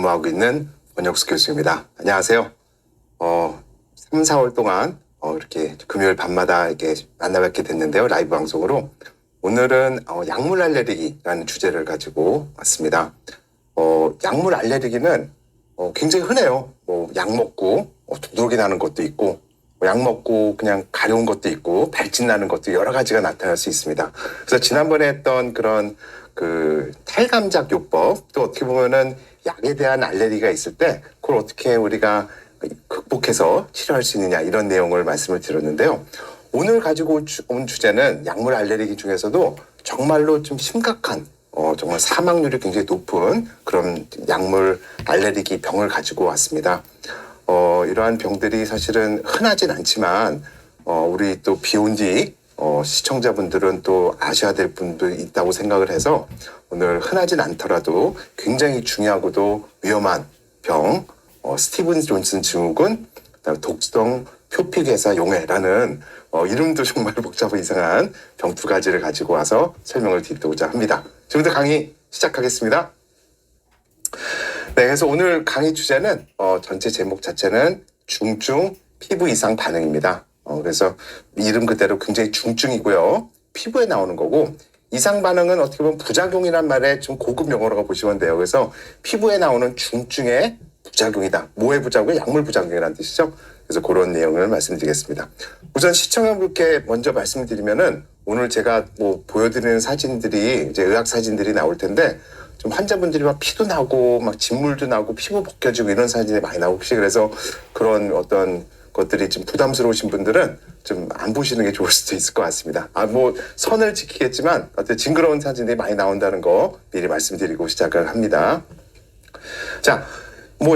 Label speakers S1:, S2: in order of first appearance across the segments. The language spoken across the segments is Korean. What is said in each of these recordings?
S1: 근무하고 있는 권혁수 교수입니다. 안녕하세요. 3, 4월 동안 이렇게 금요일 밤마다 이렇게 만나뵙게 됐는데요. 라이브 방송으로. 오늘은 약물 알레르기라는 주제를 가지고 왔습니다. 약물 알레르기는 굉장히 흔해요. 약 먹고 두드러기 나는 것도 있고, 약 먹고 그냥 가려운 것도 있고, 발진 나는 것도 여러 가지가 나타날 수 있습니다. 그래서 지난번에 했던 그런 탈감작 요법, 또 어떻게 보면은 약에 대한 알레르기가 있을 때 그걸 어떻게 우리가 극복해서 치료할 수 있느냐, 이런 내용을 말씀을 드렸는데요. 오늘 가지고 온 주제는 약물 알레르기 중에서도 정말로 좀 심각한 정말 사망률이 굉장히 높은 그런 약물 알레르기 병을 가지고 왔습니다. 이러한 병들이 사실은 흔하진 않지만 우리 또 비온 뒤 시청자분들은 또 아셔야 될 분도 있다고 생각을 해서 오늘 흔하진 않더라도 굉장히 중요하고도 위험한 병, 스티븐 존슨 증후군, 독성 표피괴사 용해라는 이름도 정말 복잡하고 이상한 병 두 가지를 가지고 와서 설명을 드리고자 합니다. 지금부터 강의 시작하겠습니다. 네, 그래서 오늘 강의 주제는 전체 제목 자체는 중증 피부 이상 반응입니다. 그래서 이름 그대로 굉장히 중증이고요. 피부에 나오는 거고, 이상 반응은 어떻게 보면 부작용이란 말에 좀 고급 용어라고 보시면 돼요. 그래서 피부에 나오는 중증의 부작용이다. 뭐의 부작용? 약물 부작용이라는 뜻이죠. 그래서 그런 내용을 말씀드리겠습니다. 우선 시청자분께 먼저 말씀드리면은 오늘 제가 보여드리는 사진들이 이제 의학 사진들이 나올 텐데, 좀 환자분들이 막 피도 나고 막 진물도 나고 피부 벗겨지고 이런 사진이 많이 나오고, 혹시 그래서 그런 어떤 것들이 좀 부담스러우신 분들은 좀 안 보시는 게 좋을 수도 있을 것 같습니다. 선을 지키겠지만 어떤 징그러운 사진이 많이 나온다는 거 미리 말씀드리고 시작을 합니다. 자,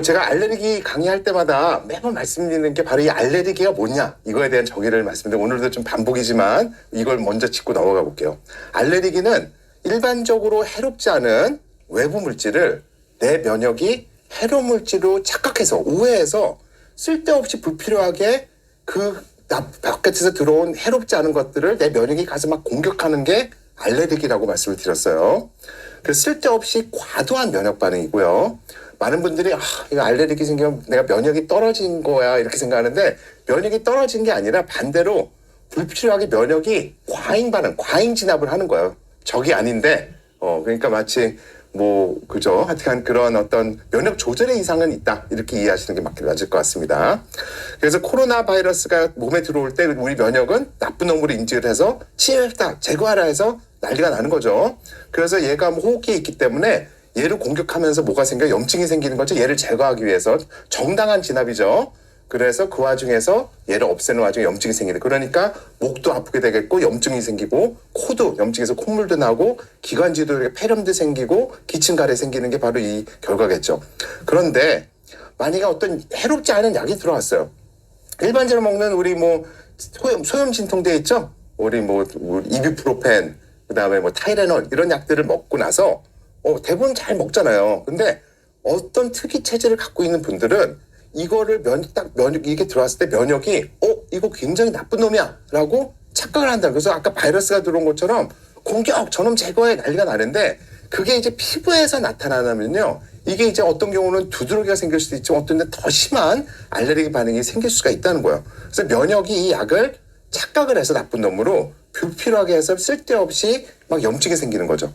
S1: 제가 알레르기 강의할 때마다 매번 말씀드리는 게 바로 이 알레르기가 뭐냐, 이거에 대한 정의를 말씀드리는데, 오늘도 좀 반복이지만 이걸 먼저 짚고 넘어가 볼게요. 알레르기는 일반적으로 해롭지 않은 외부 물질을 내 면역이 해로 물질로 착각해서, 오해해서 쓸데없이 불필요하게 바깥에서 들어온 해롭지 않은 것들을 내 면역이 가서 막 공격하는 게 알레르기라고 말씀을 드렸어요. 그래서 쓸데없이 과도한 면역 반응이고요. 많은 분들이 이거 알레르기 생기면 내가 면역이 떨어진 거야, 이렇게 생각하는데, 면역이 떨어진 게 아니라 반대로 불필요하게 면역이 과잉 반응, 과잉 진압을 하는 거예요. 적이 아닌데, 그러니까 마치 그죠? 하여튼 그런 어떤 면역 조절의 이상은 있다, 이렇게 이해하시는 게 맞을 것 같습니다. 그래서 코로나 바이러스가 몸에 들어올 때 우리 면역은 나쁜 놈으로 인지를 해서 치료했다, 제거하라 해서 난리가 나는 거죠. 그래서 얘가 호흡기에 있기 때문에 얘를 공격하면서 뭐가 생겨? 염증이 생기는 거죠. 얘를 제거하기 위해서 정당한 진압이죠. 그래서 그 와중에서 얘를 없애는 와중에 염증이 생기는, 그러니까 목도 아프게 되겠고 염증이 생기고, 코도 염증에서 콧물도 나고, 기관지도 이렇게 폐렴도 생기고, 기침가래 생기는 게 바로 이 결과겠죠. 그런데 만약에 어떤 해롭지 않은 약이 들어왔어요. 일반적으로 먹는 우리 소염 진통제 있죠? 우리 이부프로펜, 그다음에 타이레놀, 이런 약들을 먹고 나서 대부분 잘 먹잖아요. 근데 어떤 특이 체질을 갖고 있는 분들은 이거를 이게 들어왔을 때 면역이 이거 굉장히 나쁜 놈이야 라고 착각을 한다. 그래서 아까 바이러스가 들어온 것처럼 공격, 저놈 제거해, 난리가 나는데, 그게 이제 피부에서 나타나면요, 이게 이제 어떤 경우는 두드러기가 생길 수도 있지만 어떤 데 더 심한 알레르기 반응이 생길 수가 있다는 거예요. 그래서 면역이 이 약을 착각을 해서 나쁜 놈으로 불필요하게 해서 쓸데없이 막 염증이 생기는 거죠.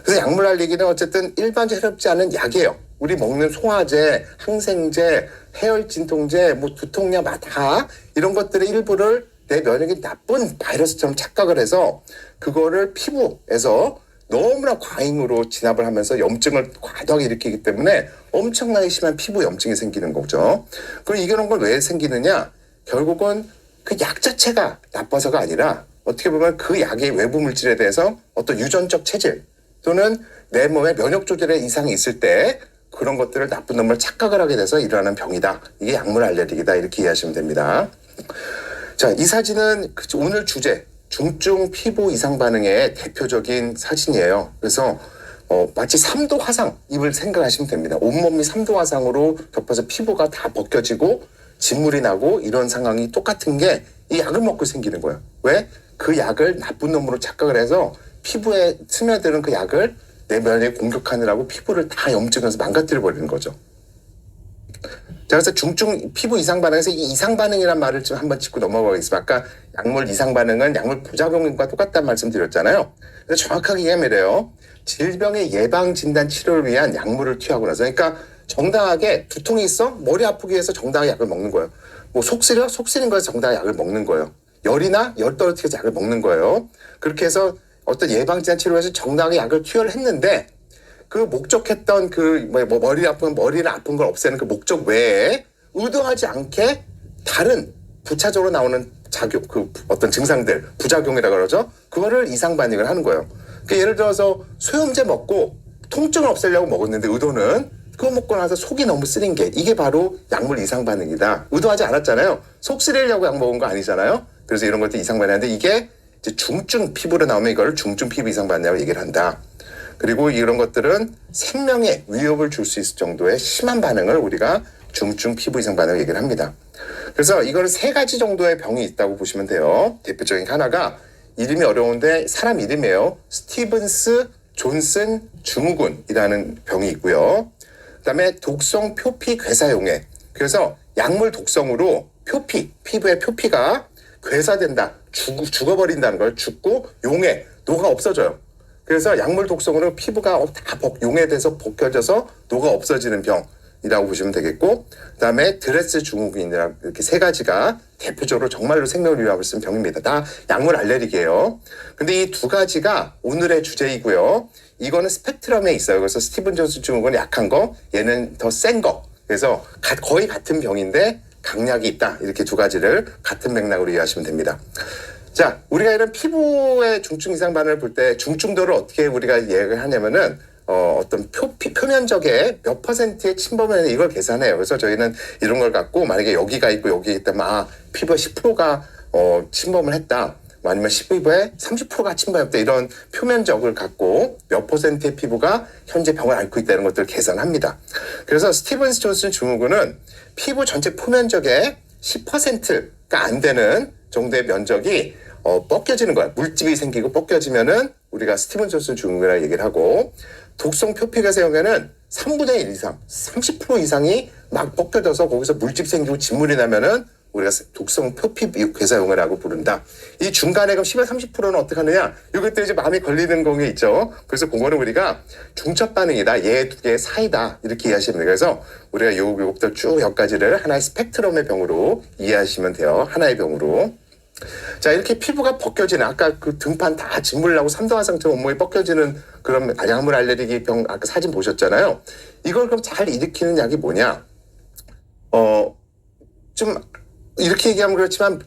S1: 그래서 약물 알레르기는 어쨌든 일반적으로 해롭지 않은 약이에요. 우리 먹는 소화제, 항생제, 해열 진통제, 두통약, 다 이런 것들의 일부를 내 면역이 나쁜 바이러스처럼 착각을 해서 그거를 피부에서 너무나 과잉으로 진압을 하면서 염증을 과도하게 일으키기 때문에 엄청나게 심한 피부 염증이 생기는 거죠. 그럼 이런 건 왜 생기느냐? 결국은 그 약 자체가 나빠서가 아니라 어떻게 보면 그 약의 외부 물질에 대해서 어떤 유전적 체질 또는 내 몸에 면역 조절에 이상이 있을 때 그런 것들을 나쁜 놈을 착각을 하게 돼서 일어나는 병이다. 이게 약물 알레르기다, 이렇게 이해하시면 됩니다. 자, 이 사진은 오늘 주제, 중증 피부 이상 반응의 대표적인 사진이에요. 그래서 마치 3도 화상 입을 생각하시면 됩니다. 온몸이 3도 화상으로 덮어서 피부가 다 벗겨지고 진물이 나고, 이런 상황이 똑같은 게 이 약을 먹고 생기는 거예요. 왜? 그 약을 나쁜 놈으로 착각을 해서 피부에 스며드는 그 약을 내 면역이 공격하느라고 피부를 다 염증해서 망가뜨려 버리는 거죠. 자, 그래서 중증 피부 이상 반응에서 이 이상 반응이란 말을 좀 한번 짚고 넘어가겠습니다. 아까 약물 이상 반응은 약물 부작용과 똑같다는 말씀드렸잖아요. 그래서 정확하게 얘기하면 이래요. 질병의 예방 진단 치료를 위한 약물을 투여하고 나서, 그러니까 정당하게 두통이 있어 머리 아프기 위해서 정당하게 약을 먹는 거예요. 뭐 속 쓰린 거에서 정당하게 약을 먹는 거예요. 열이나 열 떨어뜨리기 위해서 약을 먹는 거예요. 그렇게 해서 어떤 예방 진단 치료에서 정당하게 약을 투여를 했는데, 그 목적했던 머리를 아픈 걸 없애는 그 목적 외에 의도하지 않게 다른 부차적으로 나오는 어떤 증상들, 부작용이라 그러죠. 그거를 이상 반응을 하는 거예요. 그러니까 예를 들어서 소염제 먹고 통증을 없애려고 먹었는데 의도는 그거 먹고 나서 속이 너무 쓰린 게, 이게 바로 약물 이상 반응이다. 의도하지 않았잖아요. 속 쓰리려고 약 먹은 거 아니잖아요. 그래서 이런 것도 이상 반응인데, 이게 이제 중증 피부로 나오면 이걸 중증 피부 이상 반응이라고 얘기를 한다. 그리고 이런 것들은 생명에 위협을 줄 수 있을 정도의 심한 반응을 우리가 중증 피부 이상 반응을 얘기를 합니다. 그래서 이걸 3가지 정도의 병이 있다고 보시면 돼요. 대표적인 하나가 이름이 어려운데 사람 이름이에요. 스티븐스 존슨 증후군이라는 병이 있고요. 그다음에 독성 표피 괴사용해. 그래서 약물 독성으로 피부의 표피가 괴사된다. 죽어버린다는 걸, 죽고 용해, 노가 없어져요. 그래서 약물 독성으로 피부가 다 용해돼서 벗겨져서 노가 없어지는 병이라고 보시면 되겠고, 그다음에 드레스 증후군이라, 이렇게 3가지가 대표적으로 정말로 생명을 위협을 쓰는 병입니다. 다 약물 알레르기예요. 근데 이 2가지가 오늘의 주제이고요. 이거는 스펙트럼에 있어요. 그래서 스티븐 존슨 증후군은 약한 거, 얘는 더 센 거. 그래서 거의 같은 병인데 강약이 있다. 이렇게 2가지를 같은 맥락으로 이해하시면 됩니다. 자, 우리가 이런 피부의 중증 이상 반응을 볼 때 중증도를 어떻게 우리가 얘기를 하냐면은 어떤 표면적의 몇 %의 침범을 이걸 계산해요. 그래서 저희는 이런 걸 갖고 만약에 여기가 있고 여기 있다면 피부의 10%가 침범을 했다. 아니면 피부의 30%가 침범했다. 이런 표면적을 갖고 몇 %의 피부가 현재 병을 앓고 있다는 것들을 계산합니다. 그래서 스티븐 존슨 증후군은 피부 전체 표면적의 10%가 안 되는 정도의 면적이 벗겨지는 거야. 물집이 생기고 벗겨지면은 우리가 스티븐 존슨 증후군이라고 얘기를 하고, 독성 표피괴사용에는 3분의 1 이상, 30% 이상이 막 벗겨져서 거기서 물집 생기고 진물이 나면은 우리가 독성 표피괴사용이라고 부른다. 이 중간에 그럼 10에서 30%는 어떻게 하느냐? 이것도 이제 마음이 걸리는 게 있죠. 그래서 그거는 우리가 중첩 반응이다. 얘 2개의 사이다. 이렇게 이해하시면 돼요. 그래서 우리가 요것들 쭉 여기까지를 하나의 스펙트럼의 병으로 이해하시면 돼요. 하나의 병으로. 자, 이렇게 피부가 벗겨지는, 아까 그 등판 다 진물 나고 3도 화상처럼 온몸이 벗겨지는 그런 약물 알레르기 병, 아까 사진 보셨잖아요. 이걸 그럼 잘 일으키는 약이 뭐냐? 좀 이렇게 얘기하면 그렇지만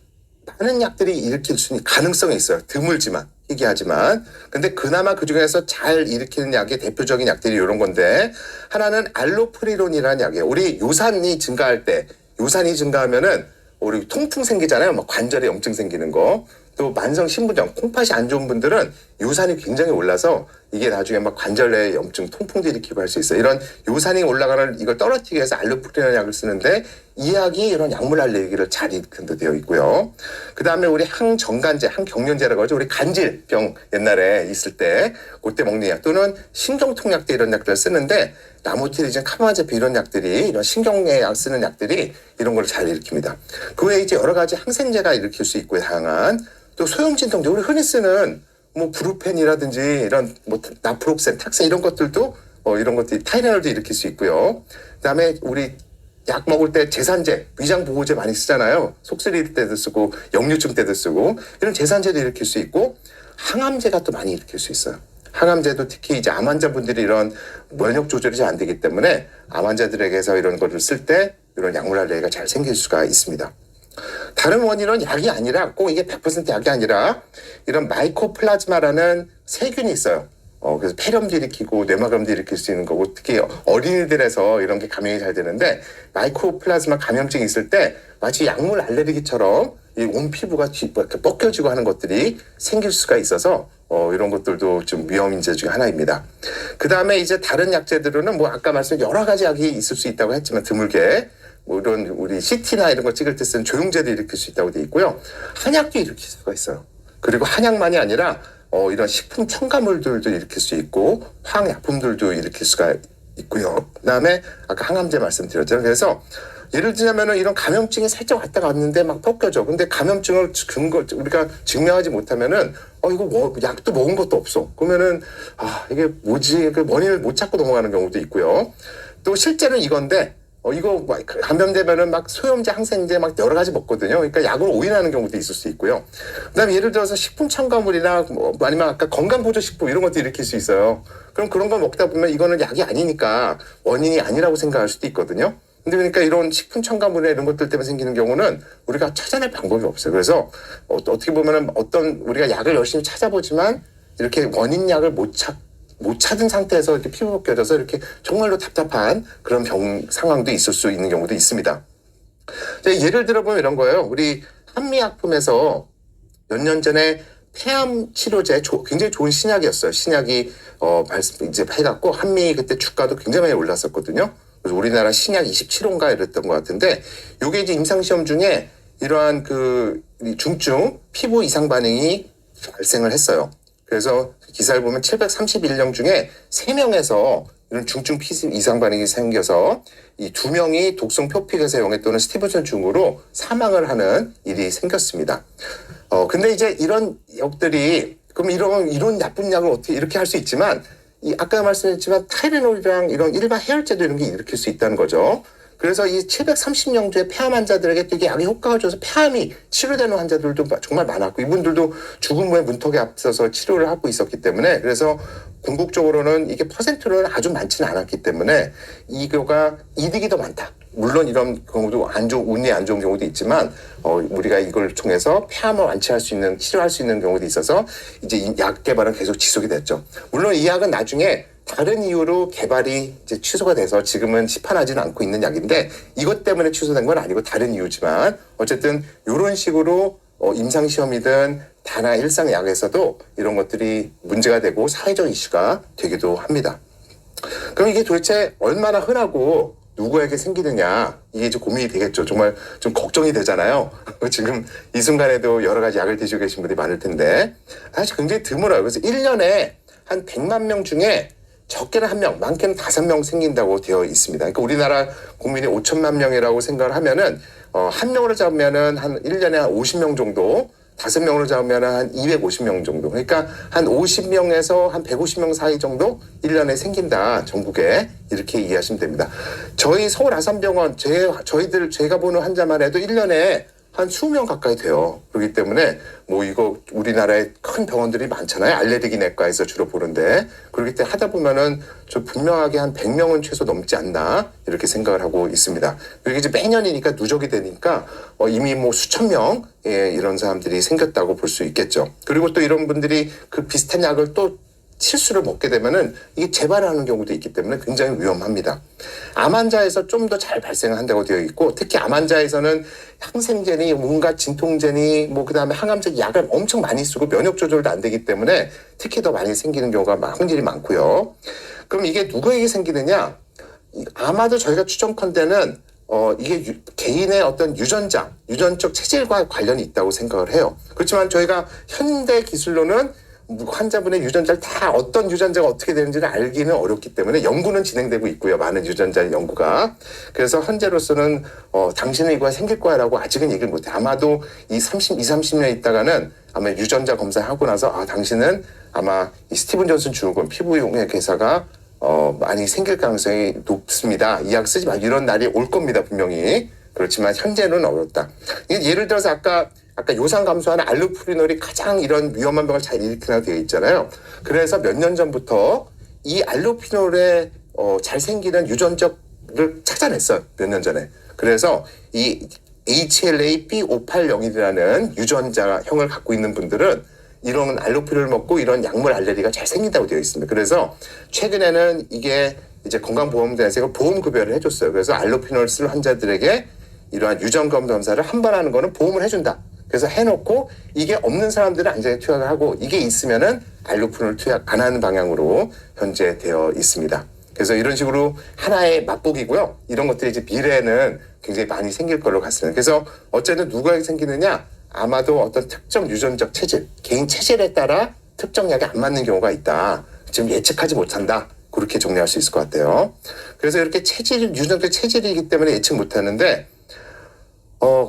S1: 많은 약들이 일으킬 수 있는 가능성이 있어요. 드물지만, 희귀하지만. 근데 그나마 그 중에서 잘 일으키는 약의 대표적인 약들이 이런 건데, 하나는 알로프리론이라는 약이에요. 우리 요산이 증가하면은 우리 통풍 생기잖아요. 막 관절에 염증 생기는 거. 또 만성 신부종, 콩팥이 안 좋은 분들은 요산이 굉장히 올라서 이게 나중에 막 관절 내 염증, 통풍도 일으키고 할 수 있어요. 이런 요산이 올라가는 이걸 떨어뜨리기 위해서 알로프리론 약을 쓰는데, 이 약이 이런 약물 알레르기를 잘 일으키는 데 되어 있고요. 그 다음에 우리 항정간제, 항경련제라고 하죠. 우리 간질병 옛날에 있을 때 그때 먹는 약, 또는 신경통약제 이런 약들을 쓰는데, 라모트리진, 카마제피 이런 약들이, 이런 신경에 약 쓰는 약들이 이런 걸 잘 일으킵니다. 그 외에 이제 여러 가지 항생제가 일으킬 수 있고요. 다양한 또 소염진통제, 우리 흔히 쓰는 뭐 브루펜이라든지 이런 뭐 나프록센, 탁센 이런 것들도 이런 것들이 타이레놀도 일으킬 수 있고요. 그다음에 우리 약 먹을 때 제산제, 위장 보호제 많이 쓰잖아요. 속 쓰릴 때도 쓰고 역류증 때도 쓰고, 이런 제산제도 일으킬 수 있고, 항암제가 또 많이 일으킬 수 있어요. 항암제도 특히 이제 암 환자분들이 이런 면역 조절이 잘 안 되기 때문에 암 환자들에게서 이런 거를 쓸 때 이런 약물 알레르기가 잘 생길 수가 있습니다. 다른 원인은 약이 아니라, 꼭 이게 100% 약이 아니라 이런 마이코플라즈마라는 세균이 있어요. 그래서 폐렴도 일으키고 뇌막염도 일으킬 수 있는 거고, 특히 어린이들에서 이런 게 감염이 잘 되는데, 마이코플라즈마 감염증이 있을 때 마치 약물 알레르기처럼 이 온 피부가 이렇게 벗겨지고 하는 것들이 생길 수가 있어서 이런 것들도 좀 위험 인재 중에 하나입니다. 그 다음에 이제 다른 약제들은 뭐 아까 말씀 여러 가지 약이 있을 수 있다고 했지만 드물게, 뭐 이런 우리 CT나 이런 거 찍을 때 쓰는 조영제도 일으킬 수 있다고 돼 있고요. 한약도 일으킬 수가 있어요. 그리고 한약만이 아니라 이런 식품 첨가물들도 일으킬 수 있고 화학약품들도 일으킬 수가 있고요. 그다음에 아까 항암제 말씀드렸잖아요. 그래서 예를 들자면은 이런 감염증이 살짝 왔다 갔는데 막 벗겨져. 근데 감염증을 우리가 증명하지 못하면은 이거 뭐 약도 먹은 것도 없어. 그러면은 이게 뭐지? 그 원인을 못 찾고 넘어가는 경우도 있고요. 또 실제는 이건데 이거 감염되면은 막 소염제, 항생제 막 여러 가지 먹거든요. 그러니까 약을 오인하는 경우도 있을 수 있고요. 그다음에 예를 들어서 식품 첨가물이나 아니면 아까 건강보조식품 이런 것도 일으킬 수 있어요. 그럼 그런 거 먹다 보면 이거는 약이 아니니까 원인이 아니라고 생각할 수도 있거든요. 근데 그러니까 이런 식품 첨가물이나 이런 것들 때문에 생기는 경우는 우리가 찾아낼 방법이 없어요. 그래서 어떻게 보면은 우리가 약을 열심히 찾아보지만 이렇게 원인 약을 못 찾은 상태에서 이렇게 피부 벗겨져서 이렇게 정말로 답답한 그런 상황도 있을 수 있는 경우도 있습니다. 예를 들어보면 이런 거예요. 우리 한미약품에서 몇 년 전에 폐암 치료제 굉장히 좋은 신약이었어요. 신약이 이제 해갖고 한미 그때 주가도 굉장히 많이 올랐었거든요. 그래서 우리나라 신약 27호인가 이랬던 것 같은데 요게 이제 임상시험 중에 이러한 그 중증 피부 이상 반응이 발생을 했어요. 그래서 기사를 보면 731명 중에 3명에서 이런 중증 피부 이상 반응이 생겨서 이 2명이 독성 표피괴사 용해 또는 스티븐슨 증후로 사망을 하는 일이 생겼습니다. 근데 이제 이런 역들이 그럼 이런 나쁜 약을 어떻게 이렇게 할 수 있지만 아까 말씀드렸지만 타이레놀이랑 이런 일반 해열제도 이런 게 일으킬 수 있다는 거죠. 그래서 이 730명주의 폐암 환자들에게 또 이게 약이 효과가 줘서 폐암이 치료되는 환자들도 정말 많았고 이분들도 죽음 후에 문턱에 앞서서 치료를 하고 있었기 때문에 그래서 궁극적으로는 이게 퍼센트로는 아주 많지는 않았기 때문에 이거가 이득이 더 많다. 물론 이런 경우도 운이 안 좋은 경우도 있지만 우리가 이걸 통해서 폐암을 완치할 수 있는 치료할 수 있는 경우도 있어서 이제 이 약 개발은 계속 지속이 됐죠. 물론 이 약은 나중에 다른 이유로 개발이 이제 취소가 돼서 지금은 시판하지는 않고 있는 약인데 이것 때문에 취소된 건 아니고 다른 이유지만 어쨌든 이런 식으로 임상시험이든 다나 일상 약에서도 이런 것들이 문제가 되고 사회적 이슈가 되기도 합니다. 그럼 이게 도대체 얼마나 흔하고 누구에게 생기느냐 이게 이제 고민이 되겠죠. 정말 좀 걱정이 되잖아요. 지금 이 순간에도 여러 가지 약을 드시고 계신 분들이 많을 텐데 사실 굉장히 드물어요. 그래서 1년에 한 100만 명 중에 적게는 1명, 많게는 5명 생긴다고 되어 있습니다. 그러니까 우리나라 국민이 5천만 명이라고 생각을 하면은 한 명으로 잡으면은 한 1년에 한 50명 정도, 5명으로 잡으면은 한 250명 정도. 그러니까 한 50명에서 한 150명 사이 정도 1년에 생긴다. 전국에 이렇게 이해하시면 됩니다. 저희 서울 아산병원 제가 보는 환자만 해도 1년에 한 20명 가까이 돼요. 그렇기 때문에 뭐 이거 우리나라에 큰 병원들이 많잖아요. 알레르기 내과에서 주로 보는데 그렇기 때문에 하다 보면은 저 분명하게 한 100명은 최소 넘지 않나 이렇게 생각을 하고 있습니다. 그리고 이제 매년이니까 누적이 되니까 이미 뭐 수천 명 이런 사람들이 생겼다고 볼 수 있겠죠. 그리고 또 이런 분들이 그 비슷한 약을 또 실수를 먹게 되면은 이게 재발하는 경우도 있기 때문에 굉장히 위험합니다. 암 환자에서 좀 더 잘 발생한다고 되어 있고 특히 암 환자에서는 항생제니 뭔가 진통제니 뭐 그다음에 항암제 약을 엄청 많이 쓰고 면역 조절도 안 되기 때문에 특히 더 많이 생기는 경우가 확률이 많고요. 그럼 이게 누구에게 생기느냐? 아마도 저희가 추정컨대는 이게 개인의 어떤 유전적 체질과 관련이 있다고 생각을 해요. 그렇지만 저희가 현대 기술로는 환자분의 유전자를 다 어떤 유전자가 어떻게 되는지를 알기는 어렵기 때문에 연구는 진행되고 있고요. 많은 유전자 연구가. 그래서 현재로서는 당신은 이거가 생길 거야라고 아직은 얘기를 못해. 아마도 이 30년 있다가는 아마 유전자 검사하고 나서 당신은 아마 이 스티븐 존슨 증후군 피부용의 괴사가 많이 생길 가능성이 높습니다. 이 약 쓰지 마. 이런 날이 올 겁니다. 분명히. 그렇지만 현재는 어렵다. 예를 들어서 아까 요상 감소하는 알로푸리놀이 가장 이런 위험한 병을 잘 일으키는 되어 있잖아요. 그래서 몇 년 전부터 이 알로피놀에 잘 생기는 유전적을 찾아냈어요. 몇 년 전에. 그래서 이 HLA-B581이라는 유전자형을 갖고 있는 분들은 이런 알로피놀을 먹고 이런 약물 알레르기가 잘 생긴다고 되어 있습니다. 그래서 최근에는 이게 이제 건강보험공단에서 이걸 보험급여를 해줬어요. 그래서 알로피놀 쓸 환자들에게 이러한 유전검 검사를 한 번 하는 거는 보험을 해준다. 그래서 해놓고 이게 없는 사람들은 안전에 투약을 하고 이게 있으면은 알로피놀 투약 안 하는 방향으로 현재 되어 있습니다. 그래서 이런 식으로 하나의 맛보기고요. 이런 것들이 이제 미래에는 굉장히 많이 생길 걸로 같습니다. 그래서 어쨌든 누가 생기느냐? 아마도 어떤 특정 유전적 체질, 개인 체질에 따라 특정 약이 안 맞는 경우가 있다. 지금 예측하지 못한다. 그렇게 정리할 수 있을 것 같아요. 그래서 이렇게 유전적 체질이기 때문에 예측 못하는데,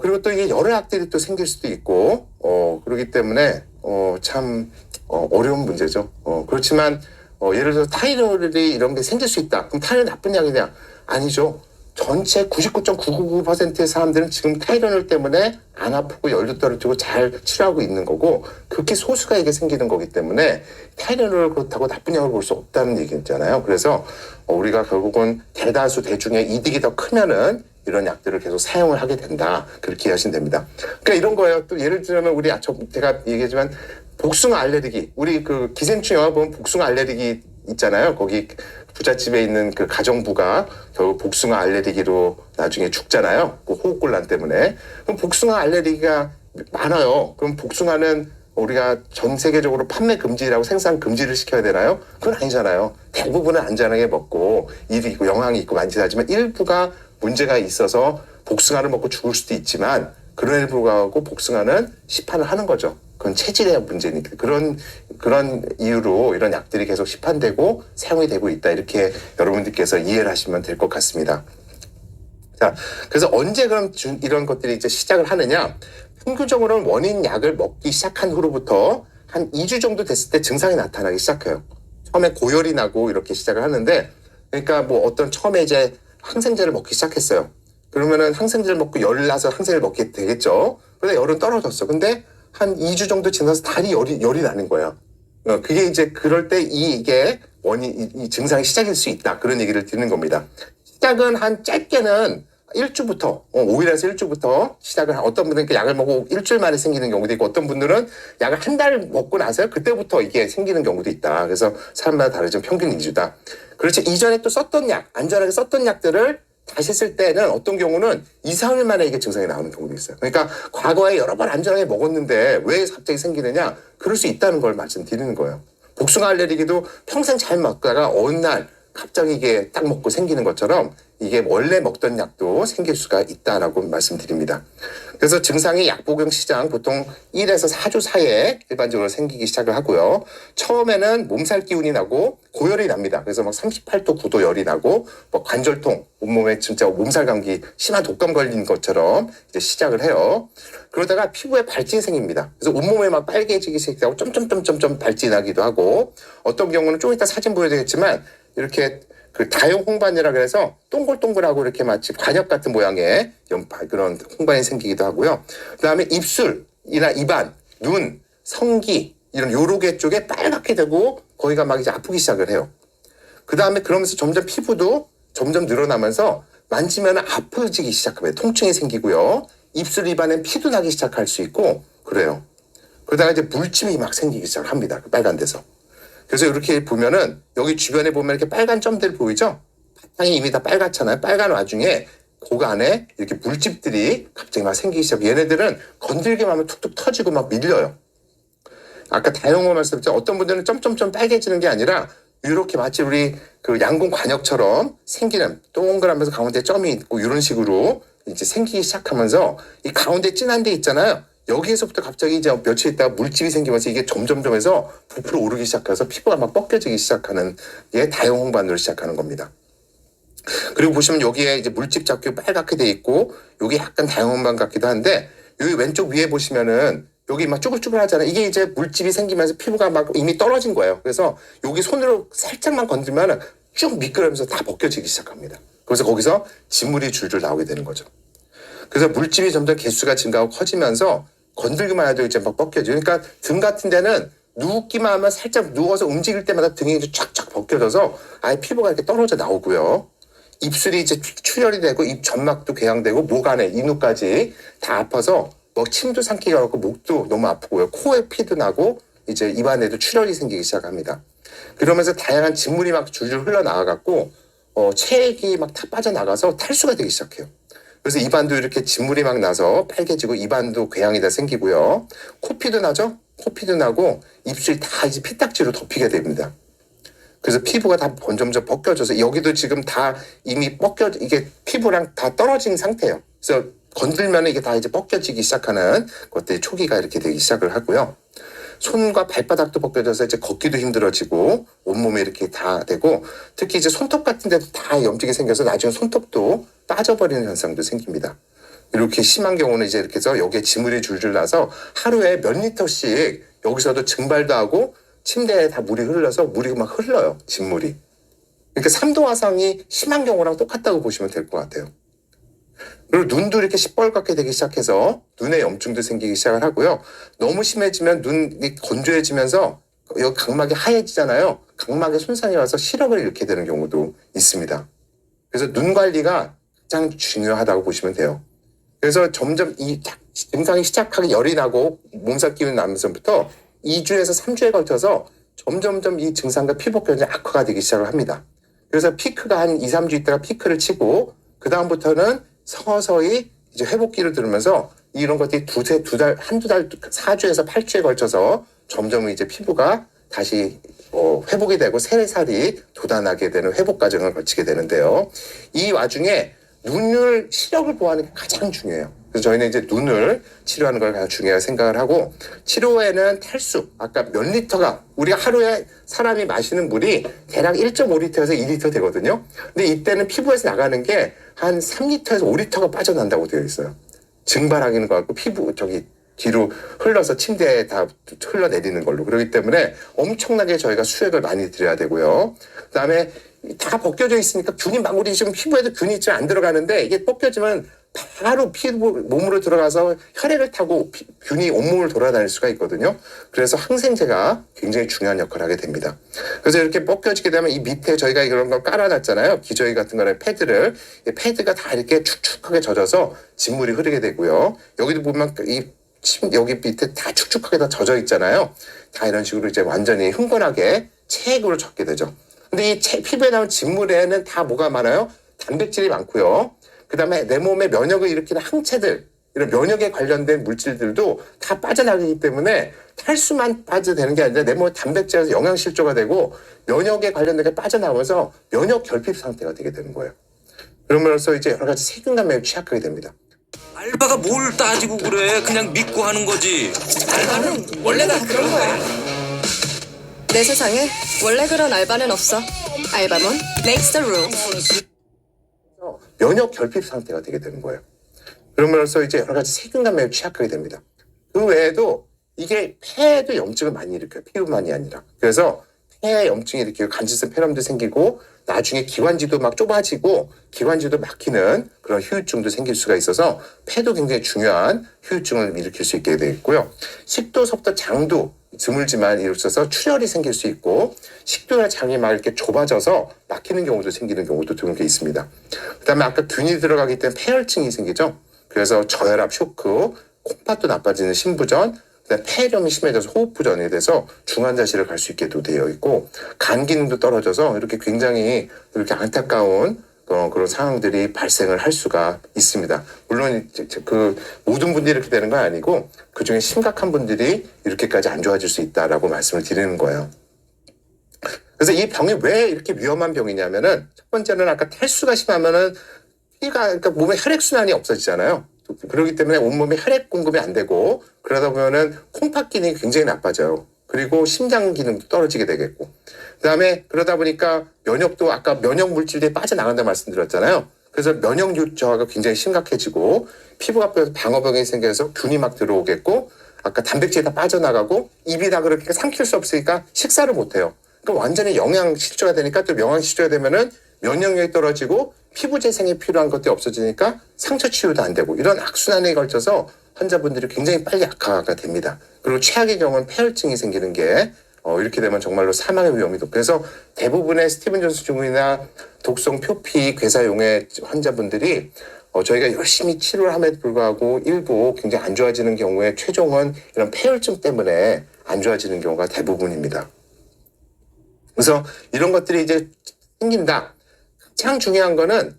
S1: 그리고 또 이게 여러 약들이 또 생길 수도 있고, 그렇기 때문에, 참, 어려운 문제죠. 그렇지만, 예를 들어서 타이레놀이 이런 게 생길 수 있다. 그럼 타이레놀 나쁜 약이냐? 아니죠. 전체 99.999%의 사람들은 지금 타이레놀 때문에 안 아프고 열도 떨어지고 잘 치료하고 있는 거고, 극히 소수가 이게 생기는 거기 때문에 타이레놀을 그렇다고 나쁜 약을 볼 수 없다는 얘기잖아요. 그래서 우리가 결국은 대다수 대중의 이득이 더 크면은 이런 약들을 계속 사용을 하게 된다. 그렇게 이해하시면 됩니다. 그러니까 이런 거예요. 또 예를 들면 우리 제가 얘기했지만 복숭아 알레르기. 우리 그 기생충 영화 보면 복숭아 알레르기 있잖아요. 거기 부잣집에 있는 그 가정부가 결국 복숭아 알레르기로 나중에 죽잖아요. 그 호흡곤란 때문에. 그럼 복숭아 알레르기가 많아요. 그럼 복숭아는 우리가 전 세계적으로 판매 금지라고 생산 금지를 시켜야 되나요? 그건 아니잖아요. 대부분은 안전하게 먹고 일이 있고 영향이 있고 만지다지만 일부가 문제가 있어서 복숭아를 먹고 죽을 수도 있지만 그런 일부가고 복숭아는 시판을 하는 거죠. 그건 체질의 문제니까 그런 이유로 이런 약들이 계속 시판되고 사용이 되고 있다. 이렇게 여러분들께서 이해를 하시면 될 것 같습니다. 자, 그래서 언제 그럼 이런 것들이 이제 시작을 하느냐? 평균적으로는 원인 약을 먹기 시작한 후로부터 한 2주 정도 됐을 때 증상이 나타나기 시작해요. 처음에 고열이 나고 이렇게 시작을 하는데, 그러니까 뭐 어떤 처음에 이제 항생제를 먹기 시작했어요. 그러면은 항생제를 먹고 열이 나서 항생제를 먹게 되겠죠. 그런데 열은 떨어졌어. 근데 한 2주 정도 지나서 다시 열이 나는 거예요. 그게 이제 그럴 때 이게 이 증상이 시작일 수 있다. 그런 얘기를 드리는 겁니다. 시작은 한 짧게는 1주부터, 5일에서 1주부터 시작을 어떤 분들은 약을 먹고 일주일 만에 생기는 경우도 있고 어떤 분들은 약을 한 달 먹고 나서 그때부터 이게 생기는 경우도 있다. 그래서 사람마다 다르지만 평균 2주다. 그렇지. 이전에 또 썼던 약, 안전하게 썼던 약들을 다시 쓸 때는 어떤 경우는 2, 3일 만에 이게 증상이 나오는 경우도 있어요. 그러니까 과거에 여러 번 안전하게 먹었는데 왜 갑자기 생기느냐? 그럴 수 있다는 걸 말씀드리는 거예요. 복숭아 알레르기도 평생 잘 먹다가 어느 날 갑자기 이게 딱 먹고 생기는 것처럼 이게 원래 먹던 약도 생길 수가 있다라고 말씀드립니다. 그래서 증상이 약 복용 시장 보통 1에서 4주 사이에 일반적으로 생기기 시작을 하고요. 처음에는 몸살 기운이 나고 고열이 납니다. 그래서 막 38도 9도 열이 나고 뭐 관절통, 온몸에 진짜 몸살 감기 심한 독감 걸린 것처럼 이제 시작을 해요. 그러다가 피부에 발진이 생깁니다. 그래서 온몸에 막 빨개지기 시작하고 점점점점점 발진하기도 하고 어떤 경우는 좀 이따 사진 보여드리겠지만 이렇게 그 다용 홍반이라 그래서 동글동글하고 이렇게 마치 관엽 같은 모양의 그런 홍반이 생기기도 하고요. 그다음에 입술이나 입안, 눈, 성기 이런 요로개 쪽에 빨갛게 되고 거기가 막 이제 아프기 시작을 해요. 그다음에 그러면서 점점 피부도 점점 늘어나면서 만지면 아프지기 시작합니다. 통증이 생기고요. 입술, 입안엔 피도 나기 시작할 수 있고 그래요. 그러다가 이제 물집이 막 생기기 시작합니다. 그 빨간 데서. 그래서 이렇게 보면은 여기 주변에 보면 이렇게 빨간 점들 보이죠? 바탕이 이미 다 빨갛잖아요. 빨간 와중에 그 안에 이렇게 물집들이 갑자기 막 생기기 시작. 얘네들은 건들기만 하면 툭툭 터지고 막 밀려요. 아까 다용어 말씀드렸죠. 어떤 분들은 점점점 빨개지는 게 아니라 이렇게 마치 우리 그 양궁 관역처럼 생기는 동그라면서 가운데 점이 있고 이런 식으로 이제 생기기 시작하면서 이 가운데 진한 데 있잖아요. 여기에서부터 갑자기 이제 며칠 있다가 물집이 생기면서 이게 점점점 해서 부풀어 오르기 시작해서 피부가 막 벗겨지기 시작하는 게 다용홍반으로 시작하는 겁니다. 그리고 보시면 여기에 이제 물집 잡기 빨갛게 돼 있고 여기 약간 다용홍반 같기도 한데 여기 왼쪽 위에 보시면은 여기 막 쭈글쭈글하잖아요. 이게 이제 물집이 생기면서 피부가 막 이미 떨어진 거예요. 그래서 여기 손으로 살짝만 건들면 쭉 미끄러면서 다 벗겨지기 시작합니다. 그래서 거기서 진물이 줄줄 나오게 되는 거죠. 그래서 물집이 점점 개수가 증가하고 커지면서 건들기만 해도 이제 막 벗겨져요. 그러니까 등 같은 데는 누웠기만 하면 살짝 누워서 움직일 때마다 등이 이제 쫙쫙 벗겨져서 아예 피부가 이렇게 떨어져 나오고요. 입술이 이제 출혈이 되고 입 점막도 궤양되고 목 안에 인후까지 다 아파서 뭐 침도 삼키기 어렵고 목도 너무 아프고요. 코에 피도 나고 이제 입안에도 출혈이 생기기 시작합니다. 그러면서 다양한 진물이 막 줄줄 흘러나와갖고 체액이 막 다 빠져나가서 탈수가 되기 시작해요. 그래서 입안도 이렇게 진물이 막 나서 빨개지고 입안도 궤양이 다 생기고요. 코피도 나죠? 코피도 나고 입술이 다 이제 피딱지로 덮이게 됩니다. 그래서 피부가 다 점점 벗겨져서 여기도 지금 다 이미 이게 피부랑 다 떨어진 상태예요. 그래서 건들면 이게 다 이제 벗겨지기 시작하는 것들이 초기가 이렇게 되기 시작을 하고요. 손과 발바닥도 벗겨져서 이제 걷기도 힘들어지고 온몸에 이렇게 다 되고 특히 이제 손톱 같은 데도 다 염증이 생겨서 나중에 손톱도 빠져버리는 현상도 생깁니다. 이렇게 심한 경우는 이제 이렇게 해서 여기에 지물이 줄줄 나서 하루에 몇 리터씩 여기서도 증발도 하고 침대에 다 물이 흘러서 물이 막 흘러요. 진물이. 그러니까 3도 화상이 심한 경우랑 똑같다고 보시면 될 것 같아요. 그리고 눈도 이렇게 시뻘겋게 되기 시작해서 눈에 염증도 생기기 시작을 하고요. 너무 심해지면 눈이 건조해지면서 여기 각막이 하얘지잖아요. 각막에 손상이 와서 시력을 잃게 되는 경우도 있습니다. 그래서 눈 관리가 가장 중요하다고 보시면 돼요. 그래서 점점 이 증상이 시작하기 열이 나고 몸살 기운이 나면서부터 2주에서 3주에 걸쳐서 점점점 이 증상과 피부 변이 악화가 되기 시작을 합니다. 그래서 피크가 한 2, 3주 있다가 피크를 치고 그 다음부터는 서서히 이제 회복기를 들으면서 이런 것들이 한두 달, 4주에서 8주에 걸쳐서 점점 이제 피부가 다시 회복이 되고 새살이 돋아나게 되는 회복 과정을 거치게 되는데요. 이 와중에 눈을 시력을 보호하는 게 가장 중요해요. 그래서 저희는 이제 눈을 치료하는 걸 가장 중요하게 생각을 하고 치료에는 탈수, 아까 몇 리터가 우리가 하루에 사람이 마시는 물이 대략 1.5리터에서 2리터 되거든요. 근데 이때는 피부에서 나가는 게 한 3리터에서 5리터가 빠져난다고 되어 있어요. 증발하기는 것 같고 피부 뒤로 흘러서 침대에 다 흘러내리는 걸로. 그렇기 때문에 엄청나게 저희가 수액을 많이 드려야 되고요. 그다음에 다 벗겨져 있으니까 균이 막 우리 지금 피부에도 균이 좀 안 들어가는데 이게 벗겨지면 바로 피부 몸으로 들어가서 혈액을 타고 균이 온몸을 돌아다닐 수가 있거든요. 그래서 항생제가 굉장히 중요한 역할을 하게 됩니다. 그래서 이렇게 벗겨지게 되면 이 밑에 저희가 이런 걸 깔아놨잖아요. 기저귀 같은 거는 패드를. 이 패드가 다 이렇게 축축하게 젖어서 진물이 흐르게 되고요. 여기도 보면 여기 밑에 다 축축하게 다 젖어 있잖아요. 다 이런 식으로 이제 완전히 흥건하게 체액으로 젖게 되죠. 근데 이 피부에 나온 진물에는 다 뭐가 많아요? 단백질이 많고요. 그 다음에 내 몸에 면역을 일으키는 항체들, 이런 면역에 관련된 물질들도 다 빠져나가기 때문에 탈수만 빠져되는 게 아니라 내 몸에 단백질에서 영양실조가 되고 면역에 관련된 게 빠져나오면서 면역 결핍 상태가 되게 되는 거예요. 그러면서 이제 여러 가지 세균감에 취약하게 됩니다.
S2: 알바가 뭘 따지고 그래. 그냥 믿고 하는 거지.
S3: 알바는 원래 다 그런 거야. 내 세상에 원래 그런 알바는 없어. 알바몬 makes the rules.
S1: 면역 결핍 상태가 되게 되는 거예요. 그러면서 이제 여러 가지 세균감에 취약하게 됩니다. 그 외에도 이게 폐에도 염증을 많이 일으켜요. 피부만이 아니라. 그래서 폐에 염증이 일으키고 간질성 폐렴도 생기고 나중에 기관지도 막 좁아지고 기관지도 막히는 그런 후유증도 생길 수가 있어서 폐도 굉장히 중요한 후유증을 일으킬 수 있게 되겠고요. 식도, 섭도, 장도 드물지만 이로써서 출혈이 생길 수 있고 식도나 장이 막 이렇게 좁아져서 막히는 경우도 생기는 경우도 드물게 있습니다. 그다음에 아까 균이 들어가기 때문에 폐혈증이 생기죠. 그래서 저혈압 쇼크, 콩팥도 나빠지는 심부전, 그다음에 폐렴이 심해져서 호흡부전이 돼서 중환자실을 갈 수 있게도 되어 있고 간 기능도 떨어져서 이렇게 굉장히 이렇게 안타까운 그런 상황들이 발생을 할 수가 있습니다. 물론 그 모든 분들이 이렇게 되는 건 아니고 그 중에 심각한 분들이 이렇게까지 안 좋아질 수 있다라고 말씀을 드리는 거예요. 그래서 이 병이 왜 이렇게 위험한 병이냐면은 첫 번째는 아까 탈수가 심하면은 그러니까 몸에 혈액순환이 없어지잖아요. 그렇기 때문에 온몸에 혈액 공급이 안 되고 그러다 보면은 콩팥 기능이 굉장히 나빠져요. 그리고 심장 기능도 떨어지게 되겠고 그다음에 그러다 보니까 면역도 아까 면역 물질들이 빠져나간다고 말씀드렸잖아요. 그래서 면역 저하가 굉장히 심각해지고 피부가 방어벽이 생겨서 균이 막 들어오겠고 아까 단백질이 다 빠져나가고 입이 다 그렇게 삼킬 수 없으니까 식사를 못해요. 그러니까 완전히 영양 실조가 되니까 또 영양 실조가 되면은 면역력이 떨어지고 피부 재생에 필요한 것들이 없어지니까 상처 치유도 안 되고 이런 악순환에 걸쳐서 환자분들이 굉장히 빨리 악화가 됩니다. 그리고 최악의 경우는 폐혈증이 생기는 게 이렇게 되면 정말로 사망의 위험이 높고 그래서 대부분의 스티븐 존스 증후군이나 독성 표피 괴사용의 환자분들이 저희가 열심히 치료를 함에도 불구하고 일부 굉장히 안 좋아지는 경우에 최종은 이런 폐혈증 때문에 안 좋아지는 경우가 대부분입니다. 그래서 이런 것들이 이제 생긴다. 가장 중요한 거는